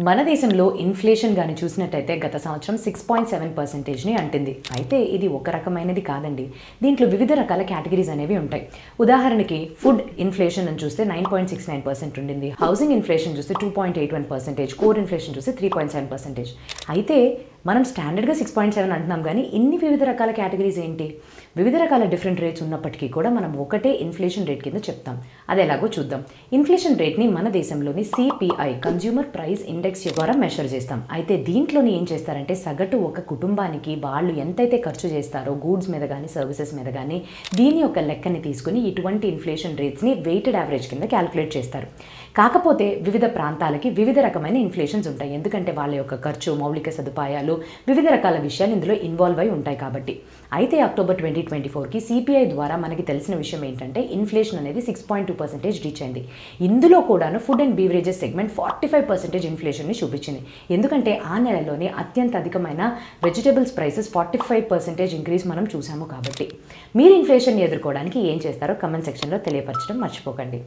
మన దేశంలో ఇన్ఫ్లేషన్ గాని చూసినట్టయితే గత సంవత్సరం 6.7%ని అంటింది. అయితే ఇది ఒక రకమైనది కాదండి. దీంట్లో వివిధ రకాల కేటగిరీస్ అనేవి ఉంటాయి. ఉదాహరణకి ఫుడ్ ఇన్ఫ్లేషన్ అని చూస్తే 9.69% ఉండింది. హౌసింగ్ ఇన్ఫ్లేషన్ చూస్తే 2.81%, కోర్ ఇన్ఫ్లేషన్ చూస్తే 3.7%. అయితే మనం స్టాండర్డ్గా 6.7 అంటున్నాం కానీ ఇన్ని వివిధ రకాల కేటగిరీస్ ఏంటి? వివిధ రకాల డిఫరెంట్ రేట్స్ ఉన్నప్పటికీ కూడా మనం ఒకటే ఇన్ఫ్లేషన్ రేట్ కింద చెప్తాం. అది ఎలాగో చూద్దాం. ఇన్ఫ్లేషన్ రేట్ని మన దేశంలోని సిపిఐ కన్జ్యూమర్ ప్రైస్ ఇండెక్స్ ద్వారా మెషర్ చేస్తాం. అయితే దీంట్లోని ఏం చేస్తారంటే సగటు ఒక కుటుంబానికి వాళ్ళు ఎంతైతే ఖర్చు చేస్తారో గూడ్స్ మీద కానీ సర్వీసెస్ మీద కానీ దీని యొక్క లెక్కని తీసుకుని ఇటువంటి ఇన్ఫ్లేషన్ రేట్స్ని వెయిటెడ్ యావరేజ్ కింద క్యాలిక్యులేట్ చేస్తారు. కాకపోతే వివిధ ప్రాంతాలకి వివిధ రకమైన ఇన్ఫ్లేషన్స్ ఉంటాయి. ఎందుకంటే వాళ్ళ యొక్క ఖర్చు, మౌలిక సదుపాయాలు, వివిధ రకాల విషయాలు ఇందులో ఇన్వాల్వ్ అయి ఉంటాయి కాబట్టి. అయితే అక్టోబర్ 2024కి సిపిఐ ద్వారా మనకి తెలిసిన విషయం ఏంటంటే ఇన్ఫ్లేషన్ అనేది 6.2% రీచ్ అయింది. ఇందులో కూడాను ఫుడ్ అండ్ బీవరేజెస్ సెగ్మెంట్ 45% ఇన్ఫ్లేషన్ని చూపించింది. ఎందుకంటే ఆ నెలలోనే అత్యంత అధికమైన వెజిటబుల్స్ ప్రైసెస్ 45% ఇంక్రీజ్ మనం చూసాము కాబట్టి. మీరు ఇన్ఫ్లేషన్ ఎదుర్కోవడానికి ఏం చేస్తారో కమెంట్ సెక్షన్లో తెలియపరచడం మర్చిపోకండి.